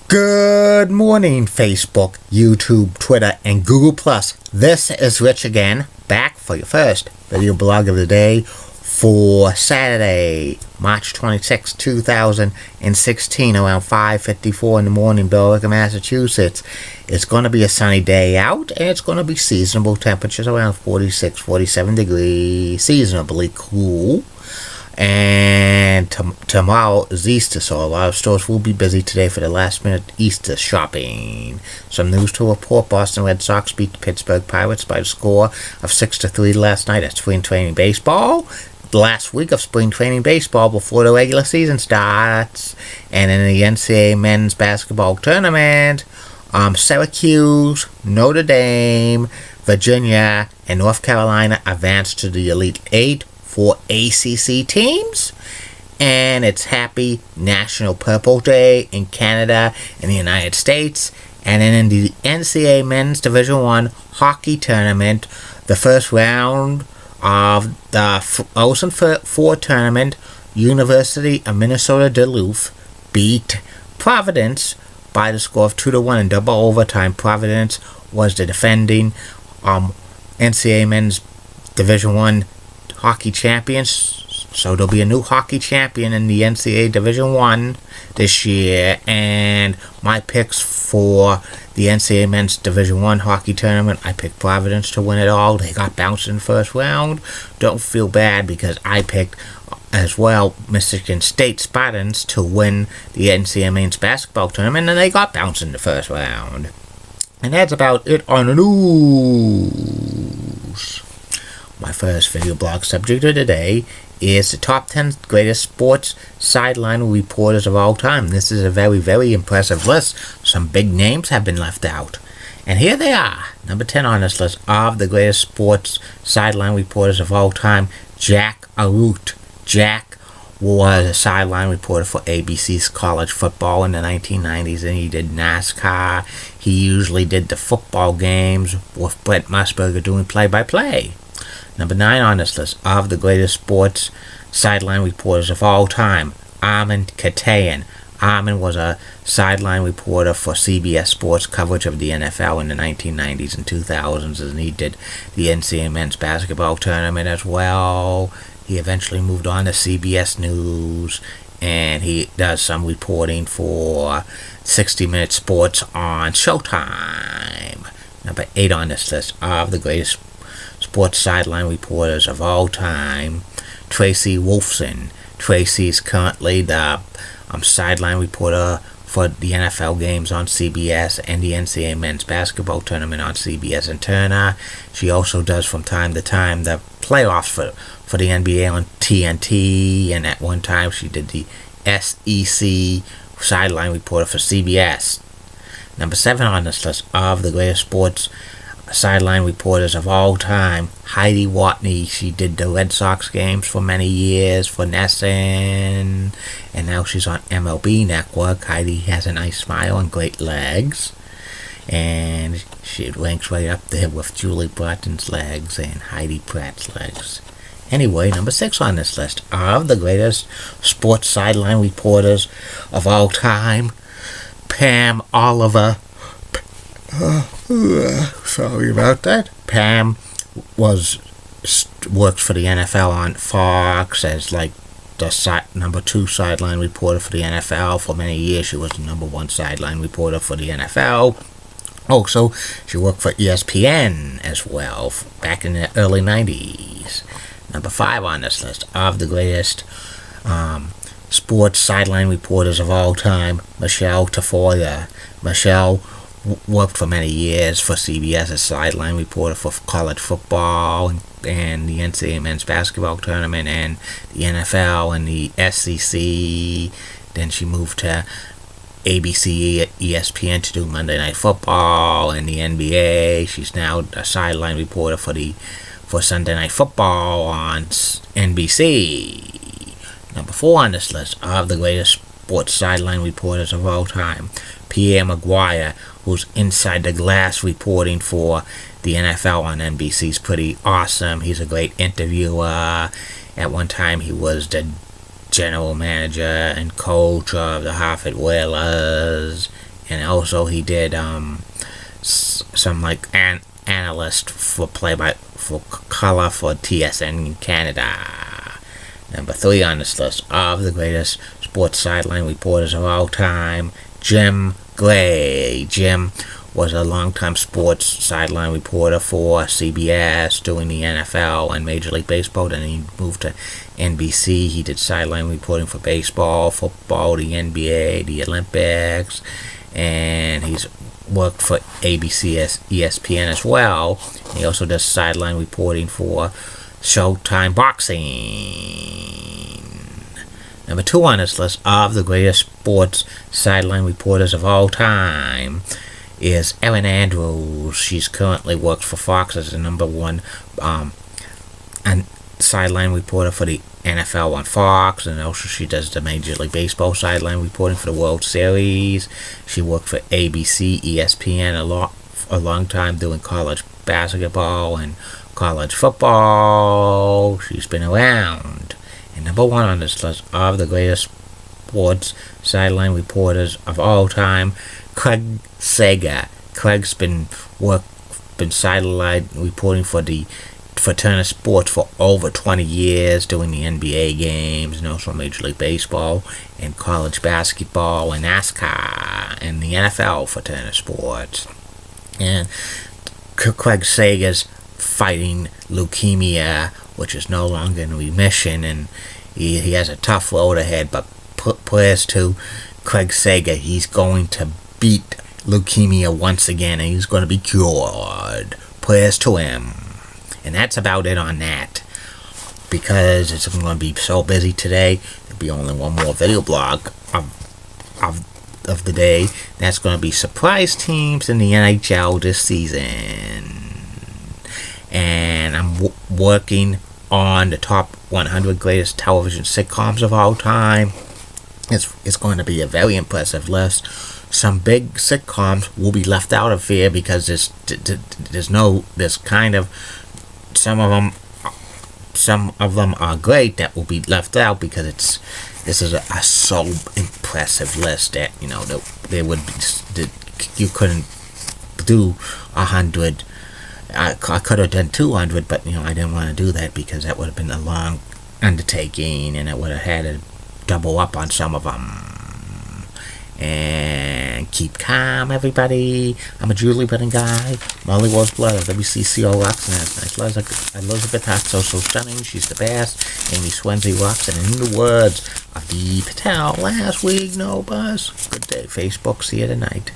Good morning, Facebook, YouTube, Twitter, and Google+. This is Rich again, back for your first video blog of the day for Saturday, March 26, 2016, around 5:54 in the morning, Billerica, Massachusetts. It's going to be a sunny day out, and it's going to be seasonable temperatures around 46, 47 degrees, seasonably cool. And tomorrow is Easter, so a lot of stores will be busy today for the last-minute Easter shopping. Some news to report: Boston Red Sox beat the Pittsburgh Pirates by the score of 6-3 last night at spring training baseball. The last week of spring training baseball before the regular season starts. And in the NCAA men's basketball tournament, Syracuse, Notre Dame, Virginia, and North Carolina advanced to the Elite Eight for ACC teams. And it's Happy National Purple Day in Canada and the United States. And then in the NCAA Men's Division I Hockey Tournament, the first round of the Frozen Four tournament, University of Minnesota Duluth beat Providence by the score of 2-1 in double overtime. Providence was the defending NCAA Men's Division I hockey champions, so there'll be a new hockey champion in the NCAA Division I this year. And my picks for the NCAA Men's Division I hockey tournament, I picked Providence to win it all. They got bounced in the first round. Don't feel bad, because I picked as well Michigan State Spartans to win the NCAA Men's basketball tournament, and they got bounced in the first round. And that's about it on the news. My first video blog subject of the day is the top 10 greatest sports sideline reporters of all time. This is a very, very impressive list. Some big names have been left out. And here they are. Number 10 on this list of the greatest sports sideline reporters of all time, Jack Arute. Jack was a sideline reporter for ABC's college football in the 1990s, and he did NASCAR. He usually did the football games with Brett Musburger doing play-by-play. Number 9 on this list of the greatest sports sideline reporters of all time, Armin Katayan. Armin was a sideline reporter for CBS Sports coverage of the NFL in the 1990s and 2000s, and he did the NCAA men's basketball tournament as well. He eventually moved on to CBS News, and he does some reporting for 60 Minute Sports on Showtime. Number 8 on this list of the greatest sports sideline reporters of all time, Tracy Wolfson. Tracy's currently the sideline reporter for the NFL games on CBS and the NCAA men's basketball tournament on CBS and Turner. She also does from time to time the playoffs for the NBA on TNT, and at one time she did the SEC sideline reporter for CBS. Number 7 on this list of the greatest sports sideline reporters of all time, Heidi Watney. She did the Red Sox games for many years for NESN, and now she's on MLB Network. Heidi has a nice smile and great legs, and she ranks right up there with Julie Barton's legs and Heidi Pratt's legs. Anyway, number 6 on this list of the greatest sports sideline reporters of all time, Pam Oliver. Sorry about that. Pam worked for the NFL on Fox as like the number 2 sideline reporter for the NFL. For many years, she was the number 1 sideline reporter for the NFL. Also, she worked for ESPN as well back in the early 90s. Number 5 on this list of the greatest sports sideline reporters of all time, Michelle Tafoya. Michelle worked for many years for CBS as sideline reporter for college football and the NCAA men's basketball tournament and the NFL and the SEC. Then she moved to ABC at ESPN to do Monday Night Football and the NBA. She's now a sideline reporter for Sunday Night Football on NBC. Number 4 on this list of the greatest sports sideline reporters of all time, Pierre Maguire, who's inside the glass reporting for the NFL on NBC. Is pretty awesome. He's a great interviewer. At one time, he was the general manager and coach of the Hartford Whalers, and also he did some like analyst for for color for TSN in Canada. Number 3 on this list of the greatest sports sideline reporters of all time, Jim Gray. Jim was a longtime sports sideline reporter for CBS doing the NFL and Major League Baseball. Then he moved to NBC. He did sideline reporting for baseball, football, the NBA, the Olympics, and he's worked for ABC, ESPN as well. He also does sideline reporting for Showtime Boxing. Number 2 on this list of the greatest sports sideline reporters of all time is Erin Andrews. She's currently works for Fox as the number 1 and sideline reporter for the NFL on Fox, and also she does the Major League Baseball sideline reporting for the World Series. She worked for ABC, ESPN a long time doing college basketball and college football. She's been around. And number 1 on this list of the greatest sports sideline reporters of all time, Craig Sager. Craig's been sideline reporting for Turner Sports for over 20 years, doing the NBA games and also Major League Baseball and college basketball and NASCAR and the NFL for Turner Sports. And Craig Sager's fighting leukemia, which is no longer in remission, and he has a tough road ahead, but prayers to Craig Sager. He's going to beat leukemia once again, and he's going to be cured. Prayers to him. And that's about it on that, because it's going to be so busy today. There'll be only one more video blog of the day. That's going to be surprise teams in the NHL this season. And I'm working on the top 100 greatest television sitcoms of all time. It's going to be a very impressive list. Some big sitcoms will be left out of here because there's kind of some of them are great that will be left out because this is a so impressive list that they would be, that you couldn't do 100. I could have done 200, but I didn't want to do that because that would have been a long undertaking, and I would have had to double up on some of them. And keep calm, everybody. I'm a Julie Brennan guy. Molly Roseblood of WCCO rocks, and that's nice. Elizabeth Hart's so stunning. She's the best. Amy Swansea rocks, and in the words of Dee Patel, last week, no buzz. Good day, Facebook. See you tonight.